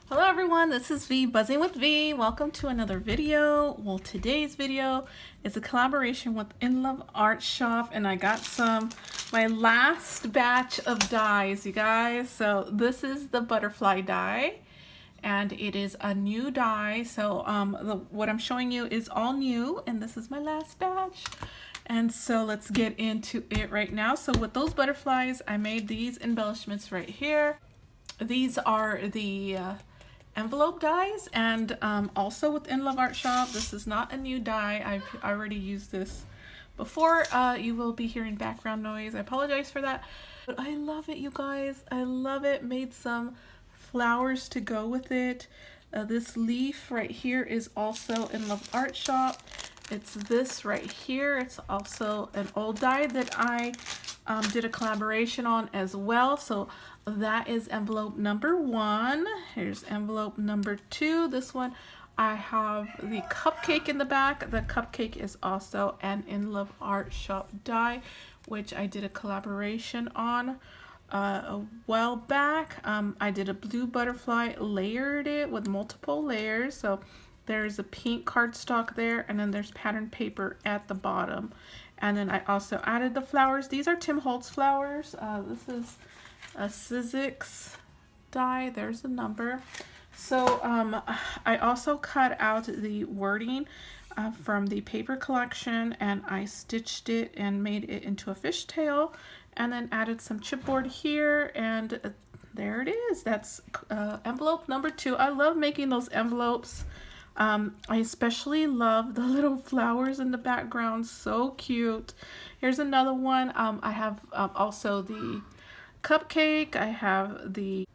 Hello everyone, this is V, Buzzing with V. Welcome to another video. Well, today's video is a collaboration with inloveartshop, and I got my last batch of dies, you guys. So this is the butterfly die, and it is a new die. So what I'm showing you is all new, and this is my last batch. And so let's get into it right now. So with those butterflies, I made these embellishments right here. These are the envelope dies, and also with inloveartshop, this is not a new die. I've already used this before. You will be hearing background noise. I apologize for that, but I love it, you guys. I love it. Made some flowers to go with it. This leaf right here is also inloveartshop. It's this right here. It's also an old die that I did a collaboration on as well. So that is envelope number 1. Here's envelope number 2. This one, I have the cupcake in the back. The cupcake is also an inloveartshop die, which I did a collaboration on a while back. I did a blue butterfly, layered it with multiple layers. So there's a pink cardstock there, and then there's pattern paper at the bottom. And then I also added the flowers. These are Tim Holtz flowers. This is a Sizzix die. There's the number. So I also cut out the wording from the paper collection, and I stitched it and made it into a fishtail, and then added some chipboard here, and there it is. That's envelope number 2. I love making those envelopes. I especially love the little flowers in the background. So cute. Here's another one. I have also the cupcake. I have the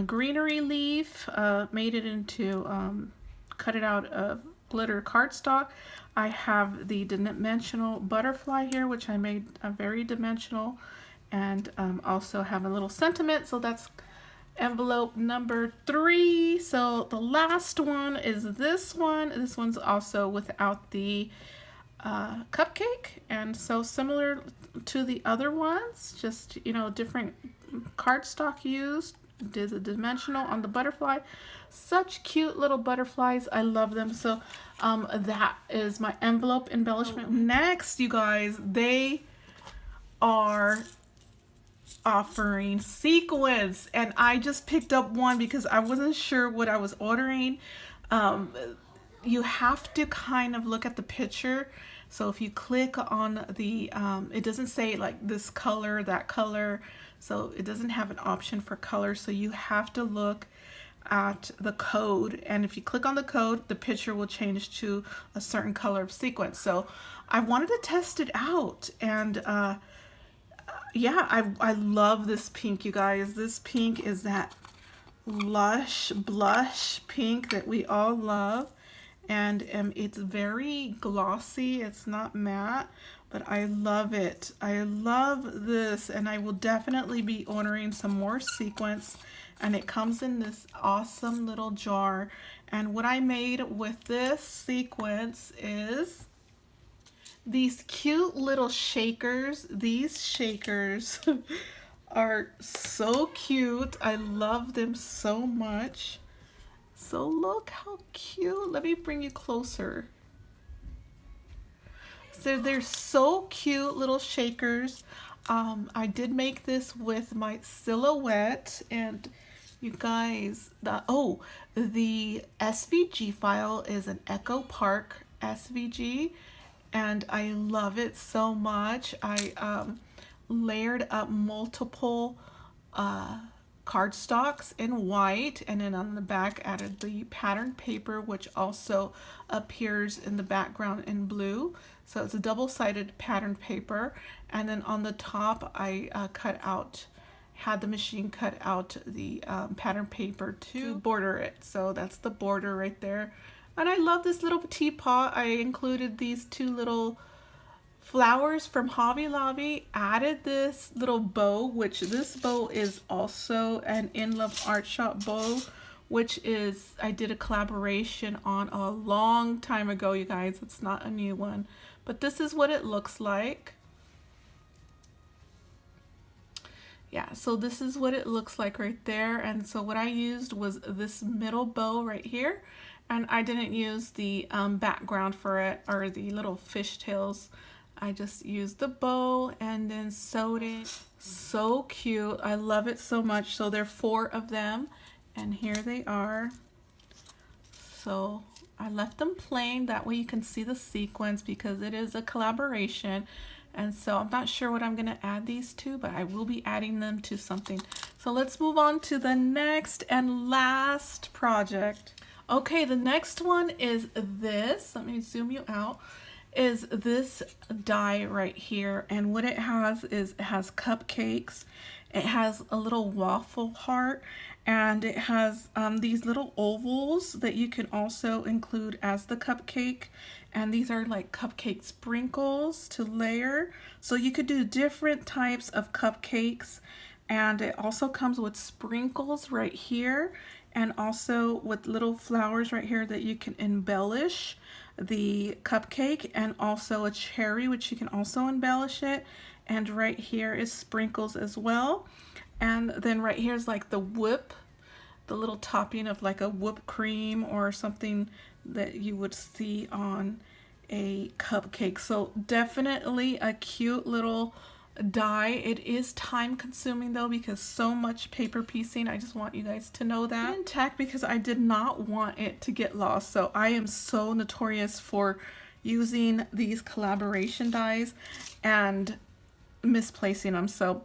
greenery leaf. Made it into, cut it out of glitter cardstock. I have the dimensional butterfly here, which I made very dimensional, and also have a little sentiment. So that's envelope number 3. So the last one is this one. This one's also without the cupcake, and so similar to the other ones, just, you know, different cardstock used. Did the dimensional on the butterfly. Such cute little butterflies. I love them. So that is my envelope embellishment. Next, you guys, they are offering sequins, and I just picked up one because I wasn't sure what I was ordering. You have to kind of look at the picture. So if you click on the it doesn't say like this color, that color, so it doesn't have an option for color. So you have to look at the code, and if you click on the code, the picture will change to a certain color of sequin. So I wanted to test it out, and yeah, I love this pink, you guys. This pink is that lush blush pink that we all love, and it's very glossy. It's not matte, but I love it. I love this, and I will definitely be ordering some more sequins, and it comes in this awesome little jar. And what I made with this sequence is these cute little shakers. These shakers are so cute. I love them so much. So look how cute. Let me bring you closer. So they're so cute, little shakers. I did make this with my silhouette, and you guys, the SVG file is an Echo Park SVG, and I love it so much. I layered up multiple cardstocks in white, and then on the back added the pattern paper, which also appears in the background in blue. So it's a double-sided pattern paper, and then on the top I had the machine cut out the pattern paper to border it. So that's the border right there. And I love this little teapot. I included these 2 little flowers from Hobby Lobby, added this little bow, which this bow is also an inloveartshop bow, which is, I did a collaboration on a long time ago, you guys. It's not a new one, but this is what it looks like. Yeah, so this is what it looks like right there. And so what I used was this middle bow right here. And I didn't use the background for it, or the little fishtails. I just used the bow and then sewed it. So cute. I love it so much. So there are 4 of them. And here they are. So I left them plain. That way you can see the sequins because it is a collaboration. And so I'm not sure what I'm going to add these to, but I will be adding them to something. So let's move on to the next and last project. Okay, the next one is this. Let me zoom you out. Is this die right here. And what it has is it has cupcakes. It has a little waffle heart. And it has these little ovals that you can also include as the cupcake. And these are like cupcake sprinkles to layer. So you could do different types of cupcakes. And it also comes with sprinkles right here. And also with little flowers right here that you can embellish the cupcake. And also a cherry, which you can also embellish it. And right here is sprinkles as well. And then right here is like the whip, the little topping of like a whipped cream or something that you would see on a cupcake. So definitely a cute little die. It is time consuming though because so much paper piecing. I just want you guys to know that. I didn't tack because I did not want it to get lost. So I am so notorious for using these collaboration dies and misplacing them. So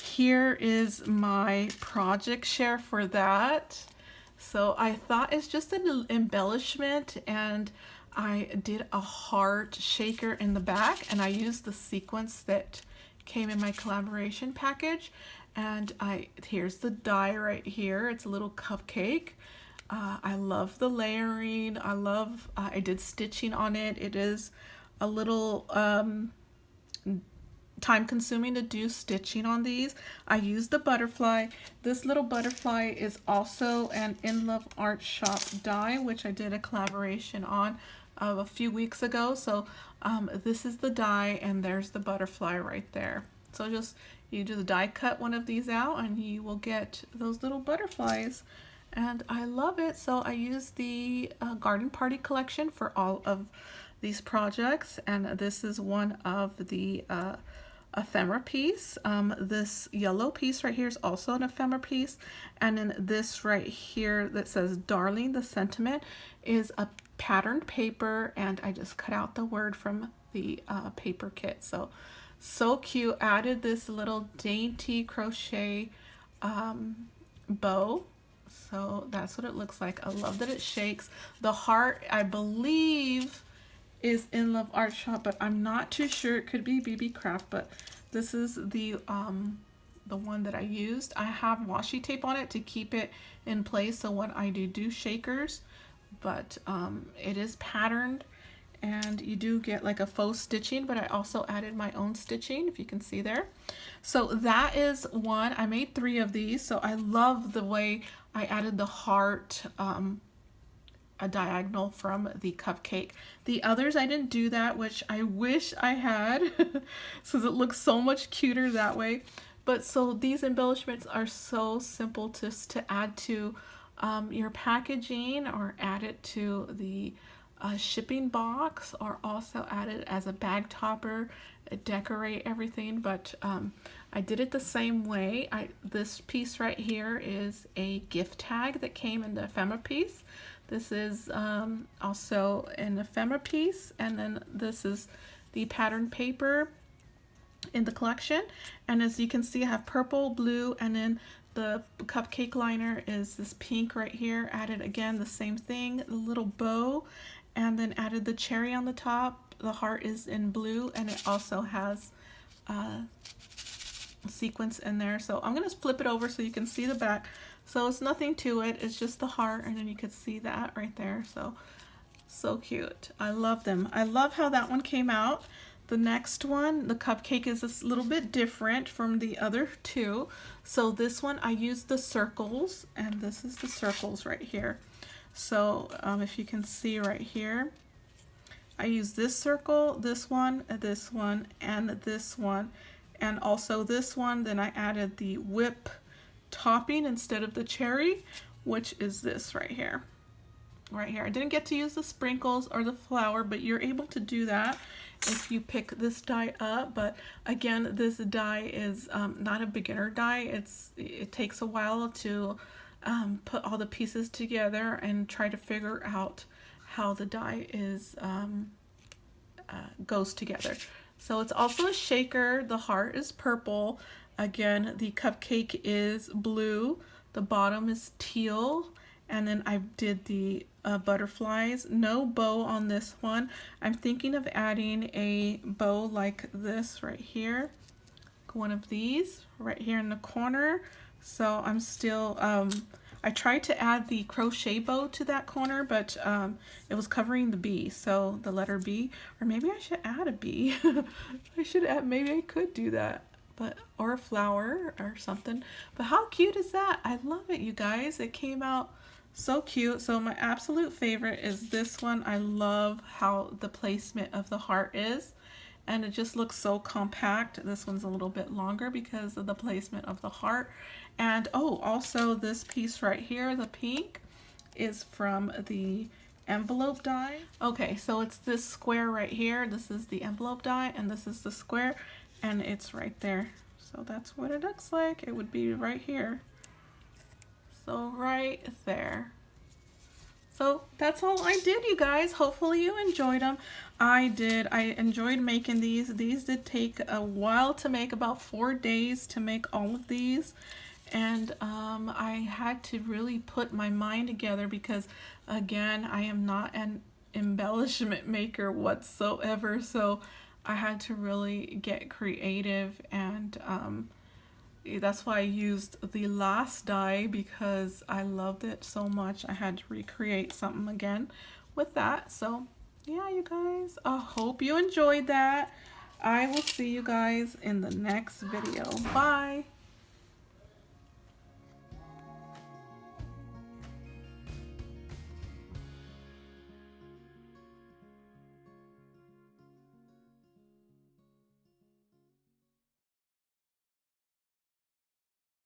here is my project share for that. So I thought it's just an embellishment, and I did a heart shaker in the back, and I used the sequins that came in my collaboration package. And here's the die right here. It's a little cupcake. I love the layering. I did stitching on it. It is a little time consuming to do stitching on these. I used the butterfly. This little butterfly is also an In Love Art Shop die, which I did a collaboration on a few weeks ago. So this is the die, and there's the butterfly right there. So just you do the die cut one of these out and you will get those little butterflies, and I love it. So I used the garden party collection for all of these projects, and this is one of the ephemera piece. This yellow piece right here is also an ephemera piece, and then this right here that says Darling the Sentiment is a patterned paper, and I just cut out the word from the paper kit. So cute. Added this little dainty crochet bow. So that's what it looks like. I love that it shakes. The heart, I believe, is In Love Art Shop, but I'm not too sure. It could be BB Craft, but this is the one that I used. I have washi tape on it to keep it in place so when I do shakers, but it is patterned, and you do get like a faux stitching, but I also added my own stitching, if you can see there. So that is one. I made 3 of these, so I love the way I added the heart a diagonal from the cupcake. The others I didn't do that, which I wish I had since it looks so much cuter that way. But so these embellishments are so simple to add to your packaging, or add it to the shipping box, or also add it as a bag topper, decorate everything. But I did it the same way. This piece right here is a gift tag that came in the ephemera piece. This is also an ephemera piece, and then this is the patterned paper in the collection. And as you can see, I have purple, blue, and then the cupcake liner is this pink right here. Added again the same thing, a little bow, and then added the cherry on the top. The heart is in blue, and it also has sequins in there. So I'm going to flip it over so you can see the back. So it's nothing to it, it's just the heart, and then you can see that right there. So cute. I love them. I love how that one came out. The next one, the cupcake, is a little bit different from the other 2. So this one I used the circles, and this is the circles right here. So if you can see right here, I used this circle, this one, and this one, and also this one. Then I added the whip topping instead of the cherry, which is this right here. Right here. I didn't get to use the sprinkles or the flower, but you're able to do that if you pick this die up. But again, this die is not a beginner die. It takes a while to put all the pieces together and try to figure out how the die is goes together. So it's also a shaker. The heart is purple. Again, the cupcake is blue. The bottom is teal. And then I did the butterflies. No bow on this one. I'm thinking of adding a bow like this right here. One of these right here in the corner. So I'm still, I tried to add the crochet bow to that corner, but it was covering the B, so the letter B. Or maybe I should add a B. I should add, maybe I could do that. But, or a flower or something. But how cute is that? I love it, you guys. It came out so cute. So my absolute favorite is this one. I love how the placement of the heart is, and it just looks so compact. This one's a little bit longer because of the placement of the heart. And oh, also this piece right here, the pink, is from the envelope die. Okay, so it's this square right here. This is the envelope die, and this is the square, and it's right there. So that's what it looks like. It would be right here. So right there. So that's all I did, you guys. Hopefully you enjoyed them. I did. I enjoyed making these. These did take a while to make, about 4 days to make all of these. And I had to really put my mind together because, again, I am not an embellishment maker whatsoever. So I had to really get creative, and that's why I used the last die, because I loved it so much. I had to recreate something again with that. So yeah, you guys, I hope you enjoyed that. I will see you guys in the next video. Bye.